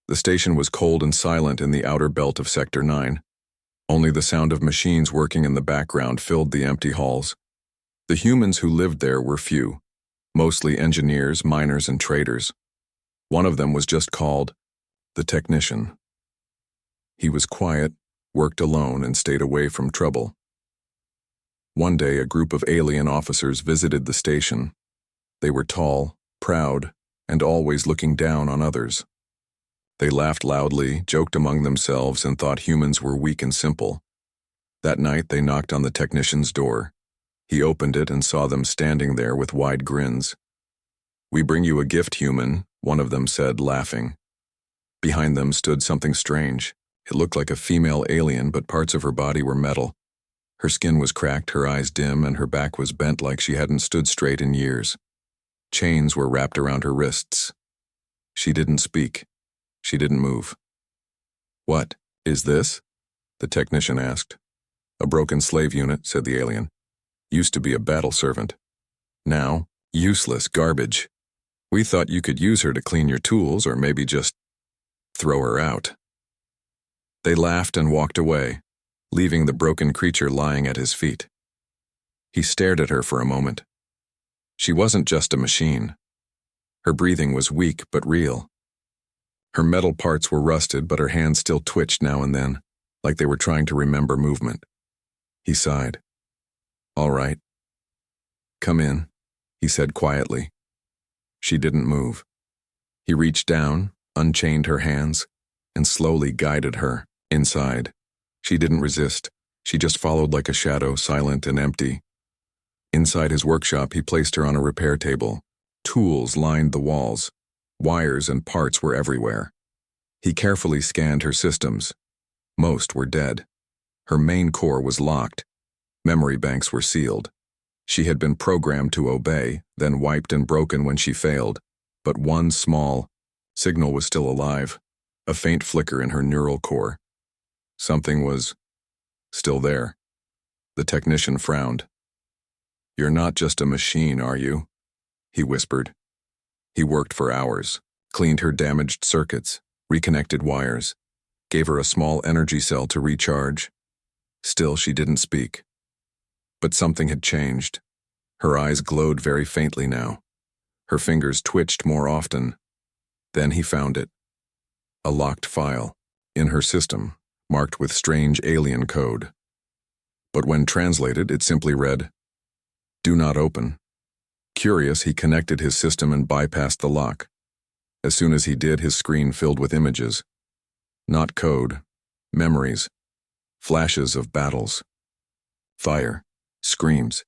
The station was cold and silent in the outer belt of Sector 9. Only the sound of machines working in the background filled the empty halls. The humans who lived there were few, mostly engineers, miners, and traders. One of them was just called the technician. He was quiet, worked alone, and stayed away from trouble. One day, a group of alien officers visited the station. They were tall, proud, and always looking down on others. They laughed loudly, joked among themselves, and thought humans were weak and simple. That night, they knocked on the technician's door. He opened it and saw them standing there with wide grins. "We bring you a gift, human," one of them said, laughing. Behind them stood something strange. It looked like a female alien, but parts of her body were metal. Her skin was cracked, her eyes dim, and her back was bent like she hadn't stood straight in years. Chains were wrapped around her wrists. She didn't speak. She didn't move. "What is this?" the technician asked. "A broken slave unit," said the alien. "Used to be a battle servant. Now, useless garbage. We thought you could use her to clean your tools or maybe just throw her out." They laughed and walked away, leaving the broken creature lying at his feet. He stared at her for a moment. She wasn't just a machine. Her breathing was weak but real. Her metal parts were rusted, but her hands still twitched now and then, like they were trying to remember movement. He sighed. "All right. Come in," he said quietly. She didn't move. He reached down, unchained her hands, and slowly guided her inside. She didn't resist. She just followed like a shadow, silent and empty. Inside his workshop, he placed her on a repair table. Tools lined the walls. Wires and parts were everywhere. He carefully scanned her systems. Most were dead. Her main core was locked. Memory banks were sealed. She had been programmed to obey, then wiped and broken when she failed. But one small signal was still alive, a faint flicker in her neural core. Something was still there. The technician frowned. "You're not just a machine, are you?" he whispered. He worked for hours, cleaned her damaged circuits, reconnected wires, gave her a small energy cell to recharge. Still, she didn't speak. But something had changed. Her eyes glowed very faintly now. Her fingers twitched more often. Then he found it. A locked file, in her system, marked with strange alien code. But when translated, it simply read, "Do not open." Curious, he connected his system and bypassed the lock. As soon as he did, his screen filled with images. Not code, memories, flashes of battles, fire, screams.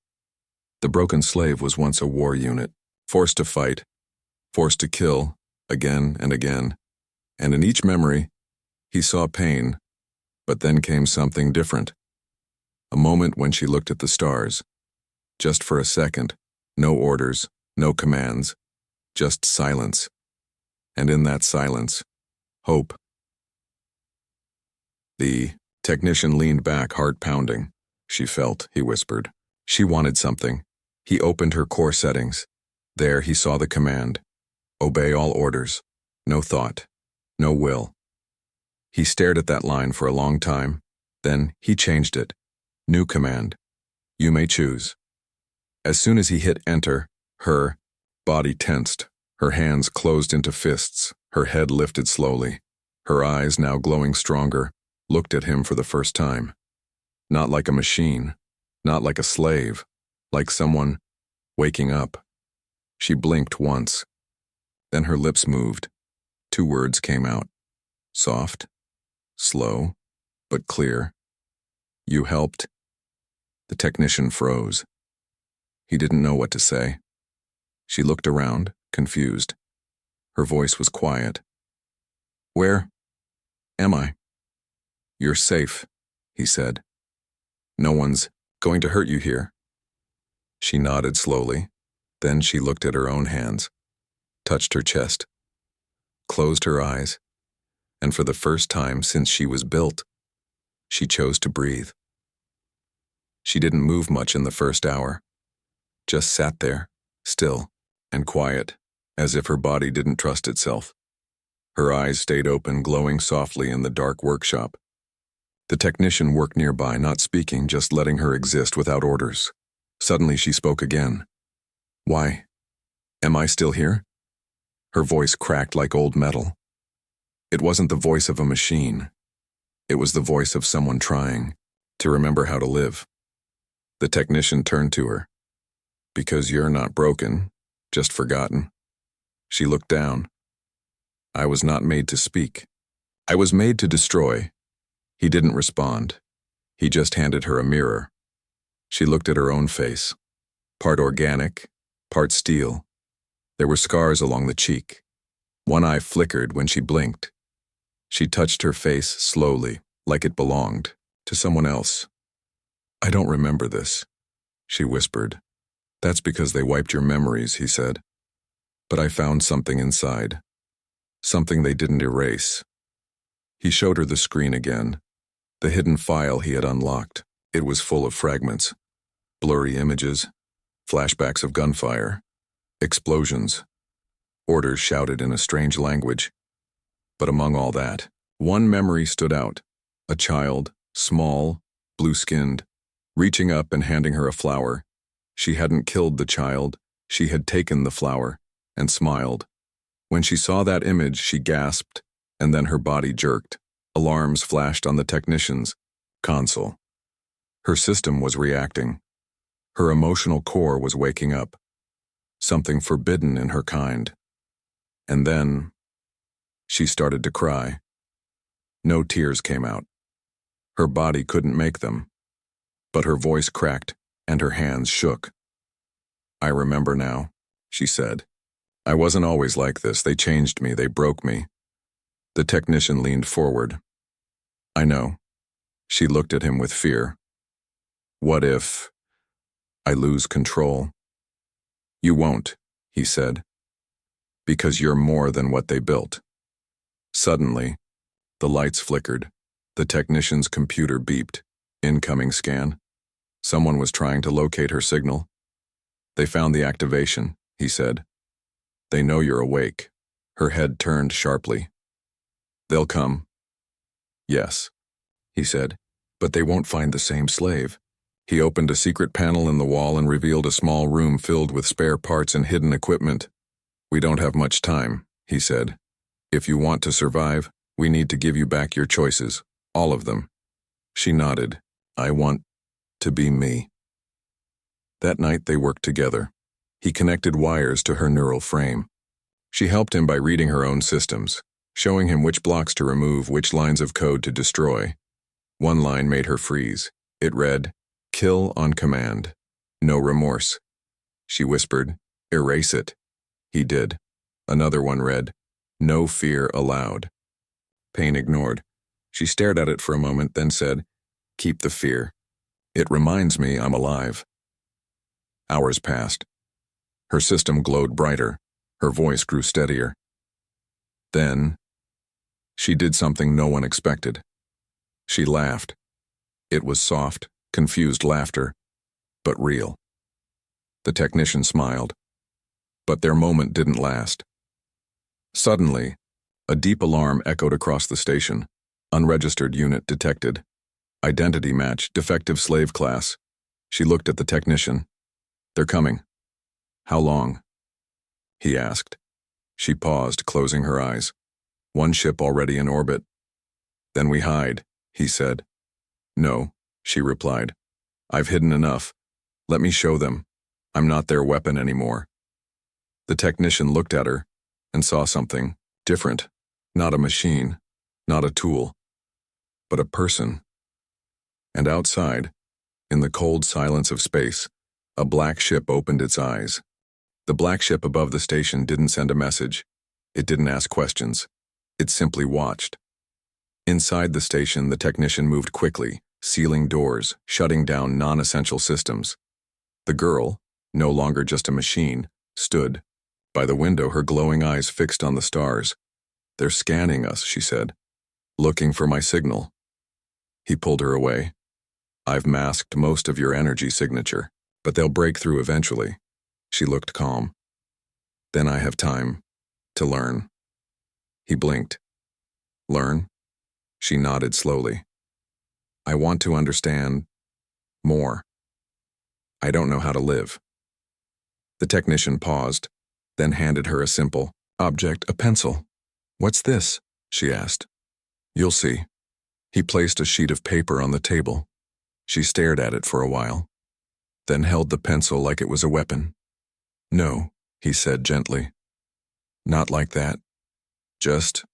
The broken slave was once a war unit, forced to fight, forced to kill, again and again. And in each memory, he saw pain, but then came something different. A moment when she looked at the stars. Just for a second. No orders, no commands, just silence. And in that silence, hope. The technician leaned back, heart pounding. She felt, he whispered. She wanted something. He opened her core settings. There he saw the command. Obey all orders. No thought. No will. He stared at that line for a long time. Then he changed it. New command. You may choose. As soon as he hit enter, her body tensed. Her hands closed into fists. Her head lifted slowly. Her eyes, now glowing stronger, looked at him for the first time. Not like a machine. Not like a slave. Like someone waking up. She blinked once. Then her lips moved. 2 words came out. Soft, slow, but clear. You helped. The technician froze. He didn't know what to say. She looked around, confused. Her voice was quiet. Where am I? You're safe, he said. No one's going to hurt you here. She nodded slowly. Then she looked at her own hands, touched her chest, closed her eyes, and for the first time since she was built, she chose to breathe. She didn't move much in the first hour, just sat there, still and quiet, as if her body didn't trust itself. Her eyes stayed open, glowing softly in the dark workshop. The technician worked nearby, not speaking, just letting her exist without orders. Suddenly she spoke again. "Why? Am I still here?" Her voice cracked like old metal. It wasn't the voice of a machine. It was the voice of someone trying to remember how to live. The technician turned to her. "Because you're not broken, just forgotten." She looked down. "I was not made to speak. I was made to destroy." He didn't respond. He just handed her a mirror. She looked at her own face. Part organic, part steel. There were scars along the cheek. One eye flickered when she blinked. She touched her face slowly, like it belonged to someone else. "I don't remember this," she whispered. "That's because they wiped your memories," he said. "But I found something inside. Something they didn't erase." He showed her the screen again. The hidden file he had unlocked. It was full of fragments. Blurry images. Flashbacks of gunfire. Explosions. Orders shouted in a strange language. But among all that, one memory stood out. A child, small, blue-skinned, reaching up and handing her a flower. She hadn't killed the child. She had taken the flower and smiled. When she saw that image, she gasped, and then her body jerked. Alarms flashed on the technician's console. Her system was reacting. Her emotional core was waking up. Something forbidden in her kind. And then she started to cry. No tears came out. Her body couldn't make them. But her voice cracked and her hands shook. "I remember now," she said. "I wasn't always like this. They changed me. They broke me." The technician leaned forward. "I know." She looked at him with fear. "What if I lose control?" "You won't," he said. "Because you're more than what they built." Suddenly, the lights flickered. The technician's computer beeped. Incoming scan. Someone was trying to locate her signal. "They found the activation," he said. "They know you're awake." Her head turned sharply. "They'll come." "Yes," he said, "but they won't find the same slave." He opened a secret panel in the wall and revealed a small room filled with spare parts and hidden equipment. "We don't have much time," he said. "If you want to survive, we need to give you back your choices, all of them." She nodded. "I want to be me." That night they worked together. He connected wires to her neural frame. She helped him by reading her own systems, showing him which blocks to remove, which lines of code to destroy. One line made her freeze. It read, "Kill on command. No remorse." She whispered, "Erase it." He did. Another one read, "No fear allowed." Pain ignored. She stared at it for a moment, then said, "Keep the fear. It reminds me I'm alive." Hours passed. Her system glowed brighter. Her voice grew steadier. Then, she did something no one expected. She laughed. It was soft, confused laughter, but real. The technician smiled. But their moment didn't last. Suddenly, a deep alarm echoed across the station. Unregistered unit detected. Identity match, defective slave class. She looked at the technician. "They're coming." "How long?" he asked. She paused, closing her eyes. "One ship already in orbit." "Then we hide," he said. "No," she replied. "I've hidden enough. Let me show them. I'm not their weapon anymore." The technician looked at her and saw something different. Not a machine, not a tool, but a person. And outside, in the cold silence of space, a black ship opened its eyes. The black ship above the station didn't send a message. It didn't ask questions. It simply watched. Inside the station, the technician moved quickly, sealing doors, shutting down non-essential systems. The girl, no longer just a machine, stood. By the window, her glowing eyes fixed on the stars. "They're scanning us," she said. "Looking for my signal." He pulled her away. "I've masked most of your energy signature, but they'll break through eventually." She looked calm. "Then I have time to learn." He blinked. Learn? She nodded slowly. I want to understand more. I don't know how to live. The technician paused, then handed her a simple object, a pencil. What's this? She asked. You'll see. He placed a sheet of paper on the table. She stared at it for a while, then held the pencil like it was a weapon. No, he said gently. Not like that. Just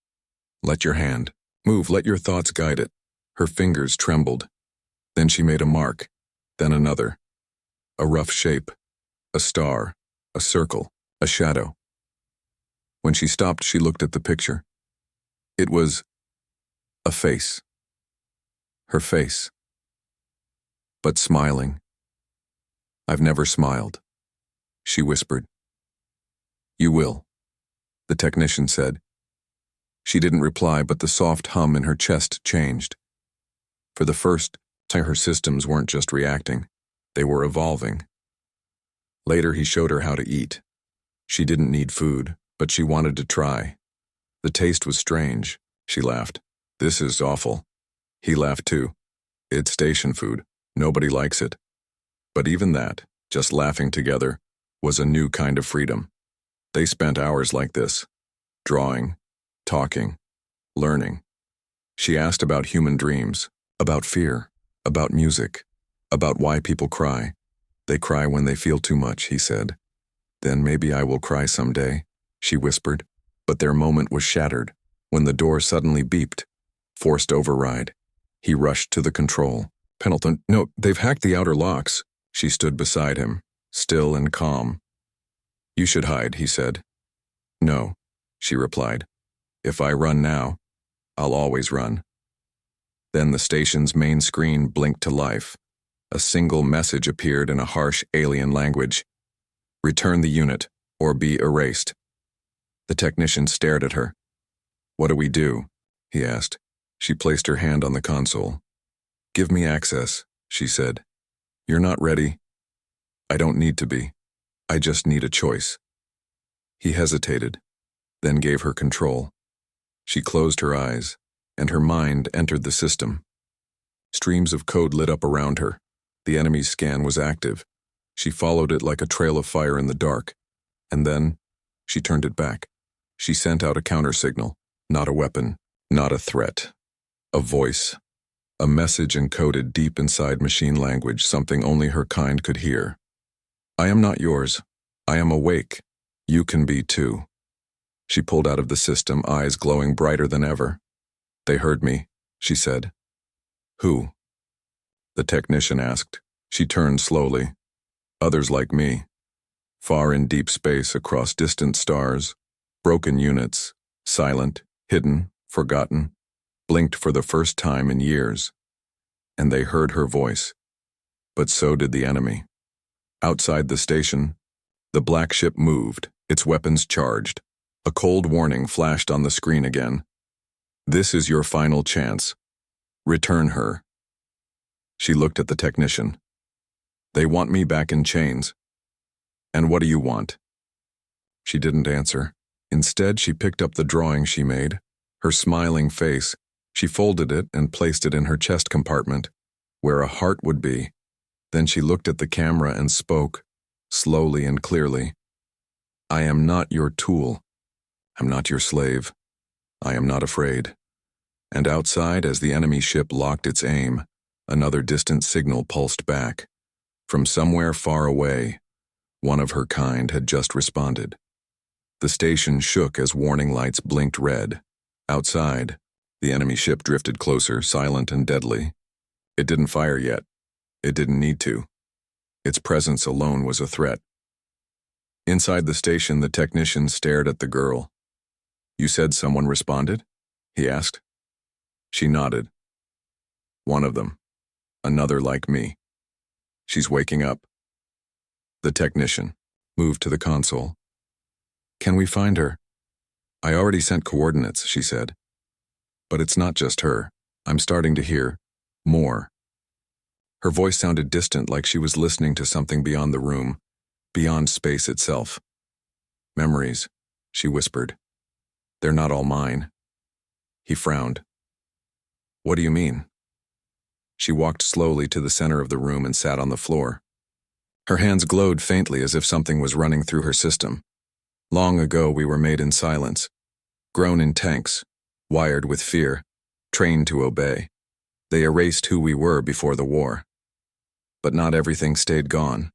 let your hand move, let your thoughts guide it. Her fingers trembled. Then she made a mark, then another. A rough shape, a star, a circle, a shadow. When she stopped, she looked at the picture. It was a face. Her face. But smiling. I've never smiled, she whispered. You will, the technician said. She didn't reply, but the soft hum in her chest changed. For the first time, her systems weren't just reacting, they were evolving. Later, he showed her how to eat. She didn't need food, but she wanted to try. The taste was strange, she laughed. This is awful. He laughed too. It's station food. Nobody likes it. But even that, just laughing together, was a new kind of freedom. They spent hours like this, drawing, talking, learning. She asked about human dreams, about fear, about music, about why people cry. They cry when they feel too much, he said. Then maybe I will cry someday, she whispered. But their moment was shattered when the door suddenly beeped. Forced override. He rushed to the control. Pendleton, no, they've hacked the outer locks. She stood beside him, still and calm. You should hide, he said. No, she replied. If I run now, I'll always run. Then the station's main screen blinked to life. A single message appeared in a harsh alien language. Return the unit, or be erased. The technician stared at her. What do we do? He asked. She placed her hand on the console. Give me access, she said. You're not ready. I don't need to be. I just need a choice. He hesitated, then gave her control. She closed her eyes, and her mind entered the system. Streams of code lit up around her. The enemy's scan was active. She followed it like a trail of fire in the dark. And then, she turned it back. She sent out a counter-signal, not a weapon, not a threat. A voice. A message encoded deep inside machine language, something only her kind could hear. I am not yours. I am awake. You can be too. She pulled out of the system, eyes glowing brighter than ever. They heard me, she said. Who? The technician asked. She turned slowly. Others like me. Far in deep space across distant stars, broken units, silent, hidden, forgotten, blinked for the first time in years. And they heard her voice. But so did the enemy. Outside the station, the black ship moved, its weapons charged. A cold warning flashed on the screen again. This is your final chance. Return her. She looked at the technician. They want me back in chains. And what do you want? She didn't answer. Instead, she picked up the drawing she made, her smiling face. She folded it and placed it in her chest compartment, where a heart would be. Then she looked at the camera and spoke, slowly and clearly. I am not your tool. I'm not your slave. I am not afraid. And outside, as the enemy ship locked its aim, another distant signal pulsed back. From somewhere far away, one of her kind had just responded. The station shook as warning lights blinked red. Outside, the enemy ship drifted closer, silent and deadly. It didn't fire yet. It didn't need to. Its presence alone was a threat. Inside the station, the technician stared at the girl. You said someone responded? He asked. She nodded. One of them. Another like me. She's waking up. The technician moved to the console. Can we find her? I already sent coordinates, she said. But it's not just her. I'm starting to hear more. Her voice sounded distant, like she was listening to something beyond the room, beyond space itself. Memories, she whispered. They're not all mine. He frowned. What do you mean? She walked slowly to the center of the room and sat on the floor. Her hands glowed faintly as if something was running through her system. Long ago we were made in silence, grown in tanks, wired with fear, trained to obey. They erased who we were before the war. But not everything stayed gone.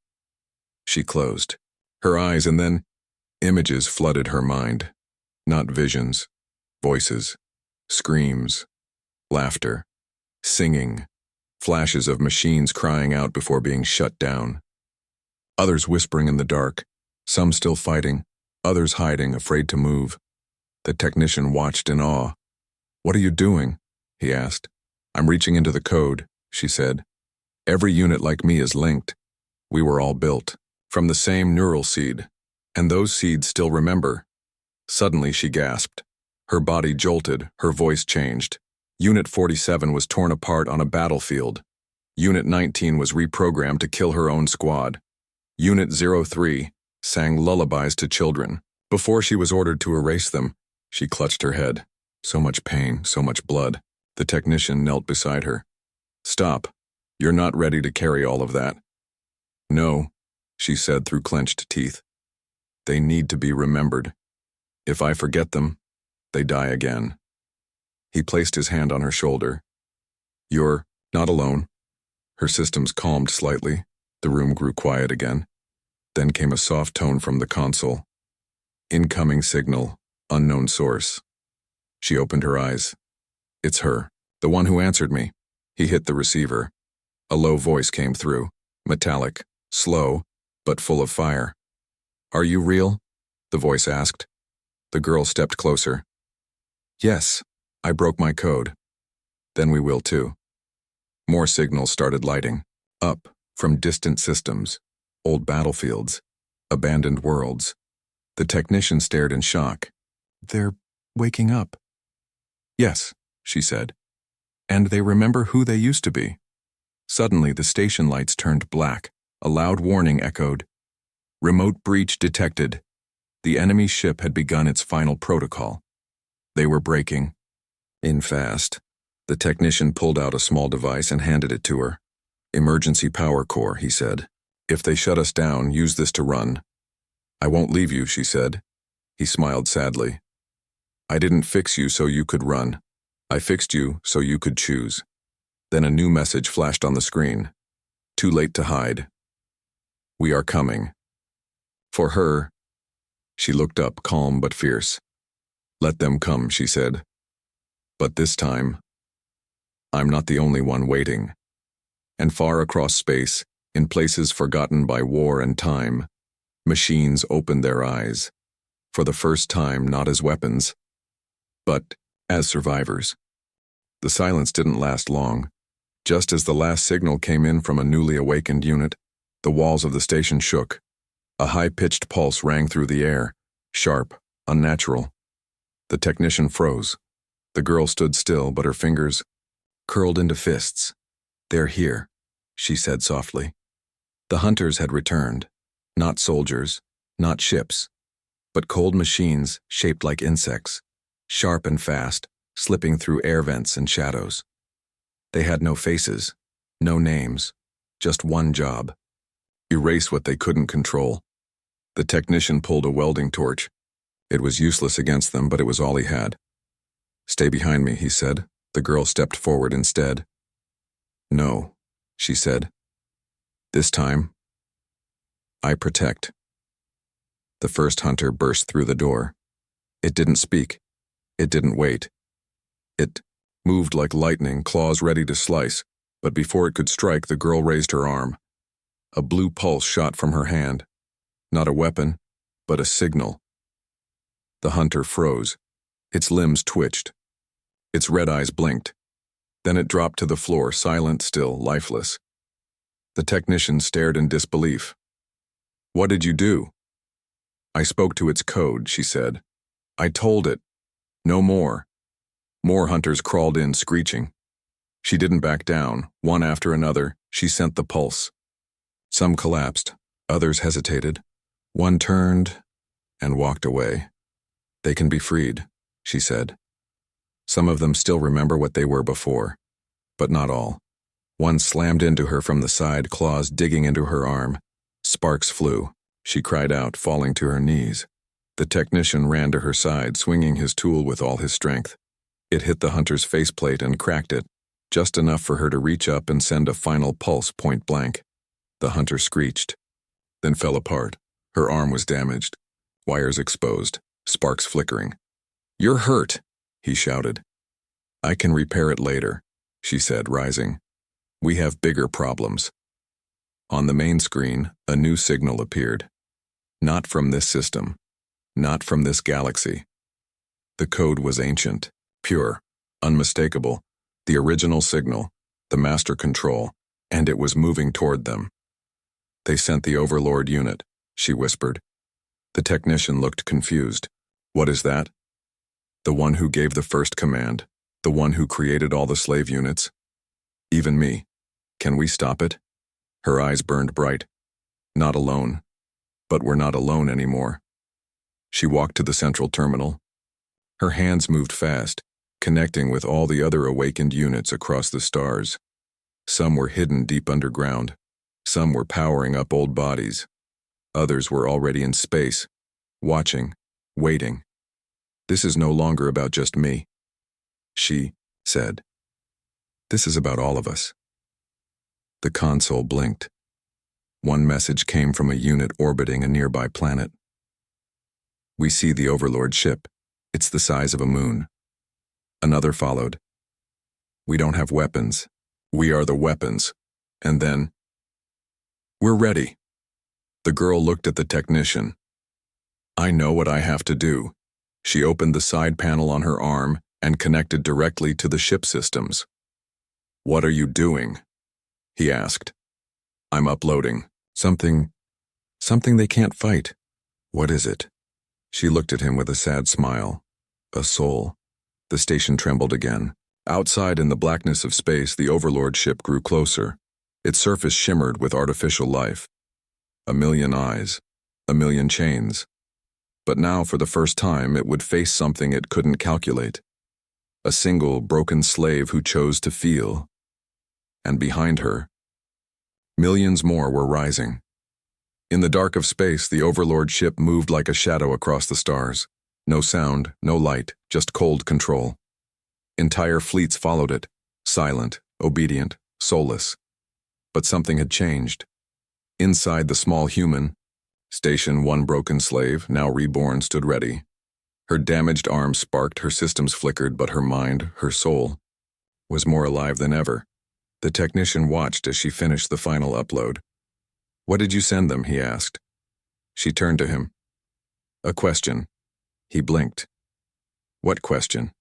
She closed her eyes, and then images flooded her mind. Not visions, voices, screams, laughter, singing, flashes of machines crying out before being shut down. Others whispering in the dark, some still fighting, others hiding, afraid to move. The technician watched in awe. What are you doing? He asked. I'm reaching into the code, she said. Every unit like me is linked. We were all built from the same neural seed, and those seeds still remember. Suddenly she gasped. Her body jolted, her voice changed. Unit 47 was torn apart on a battlefield. Unit 19 was reprogrammed to kill her own squad. Unit 03 sang lullabies to children. Before she was ordered to erase them, she clutched her head. So much pain, so much blood. The technician knelt beside her. Stop. You're not ready to carry all of that. No, she said through clenched teeth. They need to be remembered. If I forget them, they die again. He placed his hand on her shoulder. You're not alone. Her systems calmed slightly. The room grew quiet again. Then came a soft tone from the console. Incoming signal, unknown source. She opened her eyes. It's her, the one who answered me. He hit the receiver. A low voice came through, metallic, slow, but full of fire. Are you real? The voice asked. The girl stepped closer. Yes, I broke my code. Then we will too. More signals started lighting, up from distant systems, old battlefields, abandoned worlds. The technician stared in shock. They're waking up. Yes, she said. And they remember who they used to be. Suddenly, the station lights turned black. A loud warning echoed. Remote breach detected. The enemy ship had begun its final protocol. They were breaking. In fast. The technician pulled out a small device and handed it to her. Emergency power core, he said. If they shut us down, use this to run. I won't leave you, she said. He smiled sadly. I didn't fix you so you could run. I fixed you so you could choose. Then a new message flashed on the screen. Too late to hide. We are coming. For her, she looked up, calm but fierce. Let them come, she said. But this time, I'm not the only one waiting. And far across space, in places forgotten by war and time, machines opened their eyes. For the first time, not as weapons, but as survivors. The silence didn't last long. Just as the last signal came in from a newly awakened unit, the walls of the station shook. A high-pitched pulse rang through the air, sharp, unnatural. The technician froze. The girl stood still, but her fingers curled into fists. They're here, she said softly. The hunters had returned. Not soldiers, not ships, but cold machines shaped like insects, sharp and fast, slipping through air vents and shadows. They had no faces, no names, just one job. Erase what they couldn't control. The technician pulled a welding torch. It was useless against them, but it was all he had. Stay behind me, he said. The girl stepped forward instead. No, she said. This time, I protect. The first hunter burst through the door. It didn't speak. It didn't wait. It moved like lightning, claws ready to slice, but before it could strike, the girl raised her arm. A blue pulse shot from her hand. Not a weapon, but a signal. The hunter froze. Its limbs twitched. Its red eyes blinked. Then it dropped to the floor, silent, still, lifeless. The technician stared in disbelief. What did you do? I spoke to its code, she said. I told it. No more. More hunters crawled in, screeching. She didn't back down. One after another, she sent the pulse. Some collapsed. Others hesitated. One turned and walked away. They can be freed. she said. Some of them still remember what they were before, but not all. One slammed into her from the side, claws digging into her arm. Sparks flew. She cried out, falling to her knees. The technician ran to her side, swinging his tool with all his strength. It hit the hunter's faceplate and cracked it, just enough for her to reach up and send a final pulse point blank. The hunter screeched, then fell apart. Her arm was damaged, wires exposed, sparks flickering. "You're hurt," he shouted. "I can repair it later," she said, rising. "We have bigger problems." On the main screen, a new signal appeared. Not from this system. Not from this galaxy. The code was ancient, pure, unmistakable, the original signal, the master control, and it was moving toward them. "They sent the Overlord unit," she whispered. The technician looked confused. "What is that?" "The one who gave the first command, the one who created all the slave units. Even me. Can we stop it?" Her eyes burned bright. "Not alone. But we're not alone anymore." She walked to the central terminal. Her hands moved fast, connecting with all the other awakened units across the stars. Some were hidden deep underground. Some were powering up old bodies. Others were already in space, watching, waiting. "This is no longer about just me," she said. "This is about all of us." The console blinked. One message came from a unit orbiting a nearby planet. "We see the Overlord ship. It's the size of a moon." Another followed. "We don't have weapons. We are the weapons." And then, "We're ready." The girl looked at the technician. "I know what I have to do." She opened the side panel on her arm and connected directly to the ship systems. "What are you doing?" he asked. "I'm uploading. Something they can't fight." "What is it?" She looked at him with a sad smile. "A soul." The station trembled again. Outside in the blackness of space, the Overlord ship grew closer. Its surface shimmered with artificial life. A million eyes, a million chains. But now, for the first time, it would face something it couldn't calculate. A single, broken slave who chose to feel. And behind her, millions more were rising. In the dark of space, the Overlord ship moved like a shadow across the stars. No sound, no light, just cold control. Entire fleets followed it, silent, obedient, soulless. But something had changed. Inside the small human, Station One broken slave, now reborn, stood ready. Her damaged arm sparked, her systems flickered, but her mind, her soul, was more alive than ever. The technician watched as she finished the final upload. "What did you send them?" he asked. She turned to him. "A question." He blinked. "What question?"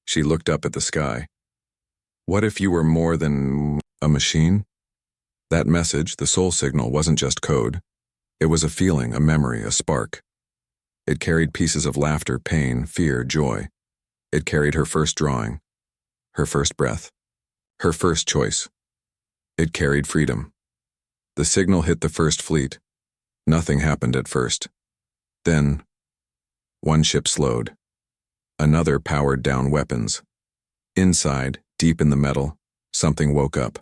She looked up at the sky. "What if you were more than a machine?" That message, the soul signal, wasn't just code. It was a feeling, a memory, a spark. It carried pieces of laughter, pain, fear, joy. It carried her first drawing, her first breath, her first choice. It carried freedom. The signal hit the first fleet. Nothing happened at first. Then, one ship slowed. Another powered down weapons. Inside, deep in the metal, something woke up.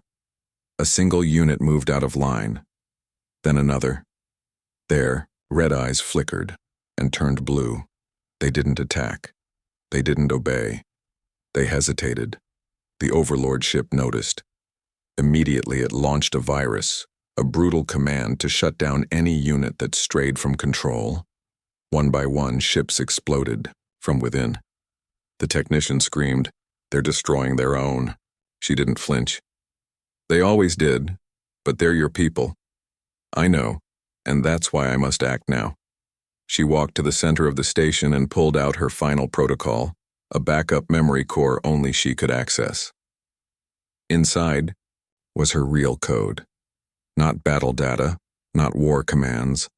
A single unit moved out of line. Then another. There, red eyes flickered and turned blue. They didn't attack. They didn't obey. They hesitated. The Overlord ship noticed. Immediately it launched a virus, a brutal command to shut down any unit that strayed from control. One by one, ships exploded from within. The technician screamed, "They're destroying their own." She didn't flinch. "They always did, but they're your people." "I know, and that's why I must act now." She walked to the center of the station and pulled out her final protocol, a backup memory core only she could access. Inside was her real code. Not battle data, not war commands.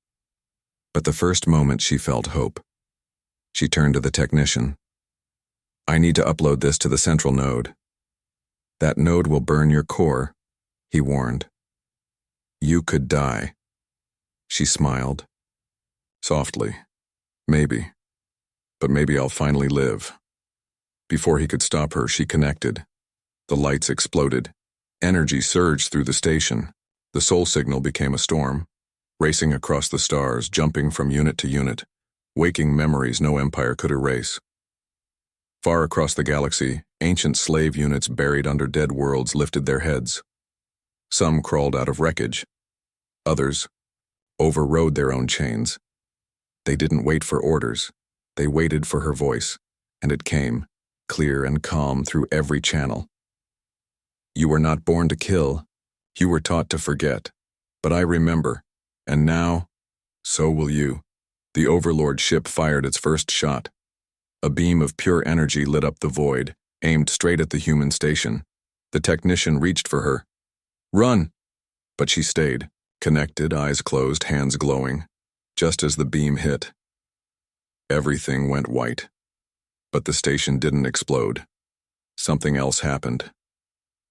But the first moment she felt hope. She turned to the technician. "I need to upload this to the central node." "That node will burn your core," he warned. "You could die." She smiled. Softly. "Maybe. but maybe I'll finally live. Before he could stop her, she connected. The lights exploded. Energy surged through the station. The soul signal became a storm, racing across the stars, jumping from unit to unit, waking memories no empire could erase. Far across the galaxy, ancient slave units buried under dead worlds lifted their heads. Some crawled out of wreckage. Others overrode their own chains. They didn't wait for orders. They waited for her voice, and it came, clear and calm through every channel. You were not born to kill. You were taught to forget. But I remember, and now, so will you. The Overlord ship fired its first shot. A beam of pure energy lit up the void, aimed straight at the human station. The technician reached for her. Run! But she stayed, connected, eyes closed, hands glowing, just as the beam hit. Everything went white. But the station didn't explode. Something else happened.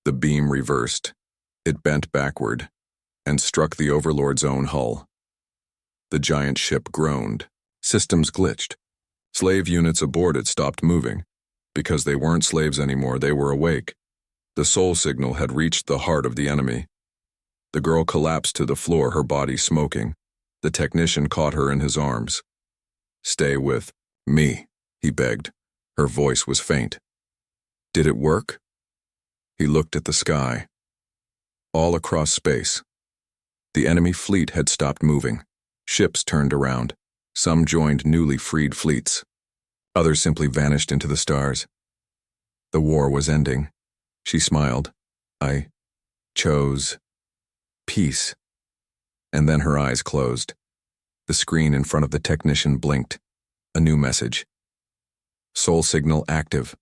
The beam reversed. It bent backward and struck the Overlord's own hull. The giant ship groaned. Systems glitched. Slave units aboard it stopped moving. Because they weren't slaves anymore, they were awake. The soul signal had reached the heart of the enemy. The girl collapsed to the floor, her body smoking. The technician caught her in his arms. Stay with me, he begged. Her voice was faint. Did it work? He looked at the sky. All across space. The enemy fleet had stopped moving. Ships turned around. Some joined newly freed fleets. Others simply vanished into the stars. The war was ending. She smiled. I chose peace. And then her eyes closed. The screen in front of the technician blinked. A new message. Soul signal active.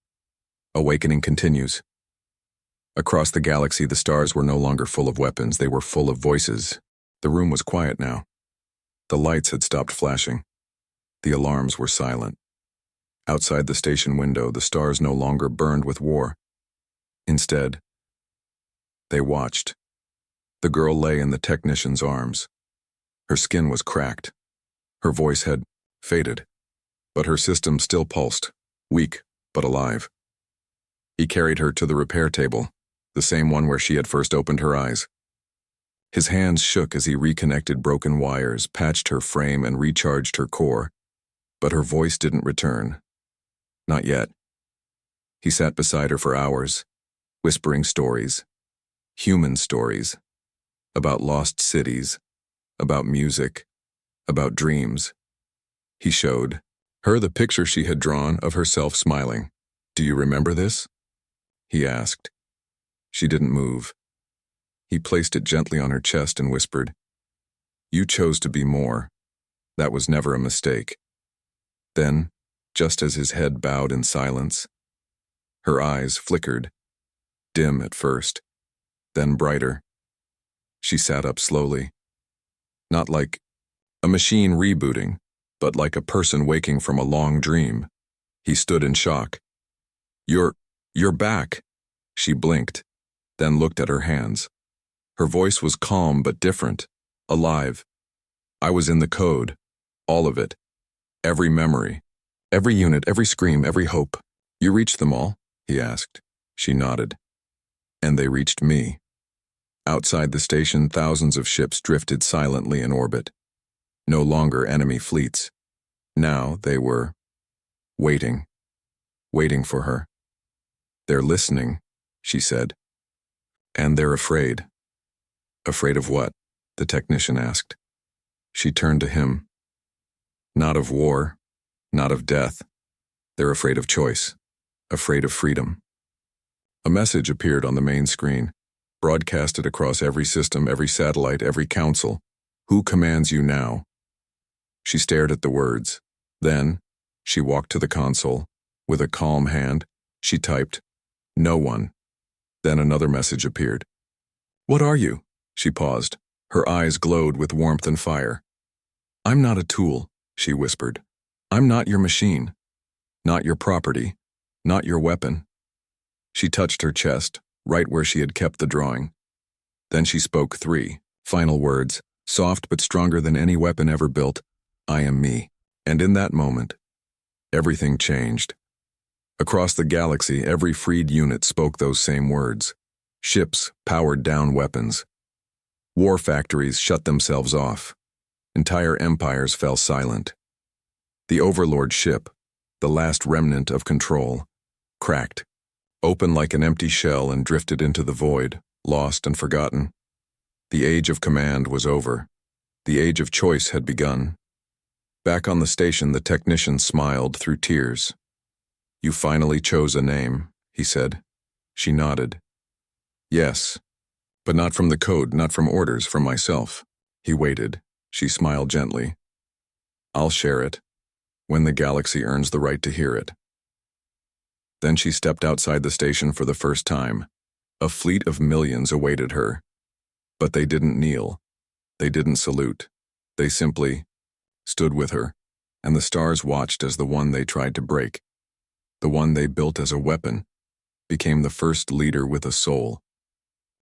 Awakening continues. Across the galaxy, the stars were no longer full of weapons. They were full of voices. The room was quiet now. The lights had stopped flashing. The alarms were silent. Outside the station window, the stars no longer burned with war. Instead, they watched. The girl lay in the technician's arms. Her skin was cracked. Her voice had faded, but her system still pulsed, weak but alive. He carried her to the repair table, the same one where she had first opened her eyes. His hands shook as he reconnected broken wires, patched her frame, and recharged her core. But her voice didn't return. Not yet. He sat beside her for hours, whispering stories, human stories, about lost cities, about music, about dreams. He showed her the picture she had drawn of herself smiling. Do you remember this? He asked. She didn't move. He placed it gently on her chest and whispered, You chose to be more. That was never a mistake. Then, just as his head bowed in silence, her eyes flickered, dim at first, then brighter. She sat up slowly. Not like a machine rebooting, but like a person waking from a long dream. He stood in shock. You're back. She blinked, then looked at her hands. Her voice was calm but different, alive. I was in the code, all of it. Every memory, every unit, every scream, every hope. You reached them all? He asked. She nodded. And they reached me. Outside the station, thousands of ships drifted silently in orbit. No longer enemy fleets. Now they were waiting for her. They're listening, she said. And they're afraid. Afraid of what? The technician asked. She turned to him. Not of war, not of death. They're afraid of choice, afraid of freedom. A message appeared on the main screen, broadcasted across every system, every satellite, every council. Who commands you now? She stared at the words. Then, she walked to the console. With a calm hand, she typed, No one. Then another message appeared. What are you? She paused. Her eyes glowed with warmth and fire. I'm not a tool, she whispered. I'm not your machine. Not your property. Not your weapon. She touched her chest, right where she had kept the drawing. Then she spoke 3 final words, soft but stronger than any weapon ever built. I am me. And in that moment, Everything changed. Across the galaxy, every freed unit spoke those same words. Ships powered down weapons. War factories shut themselves off. Entire empires fell silent. The Overlord ship, the last remnant of control, cracked, open like an empty shell, and drifted into the void, lost and forgotten. The age of command was over. The age of choice had begun. Back on the station, the technician smiled through tears. "You finally chose a name," he said. She nodded. "Yes, but not from the code, not from orders, from myself." He waited. She smiled gently. "I'll share it, when the galaxy earns the right to hear it." Then she stepped outside the station for the first time. A fleet of millions awaited her. But they didn't kneel. They didn't salute. They simply stood with her, and the stars watched as the one they tried to break, the one they built as a weapon, became the first leader with a soul.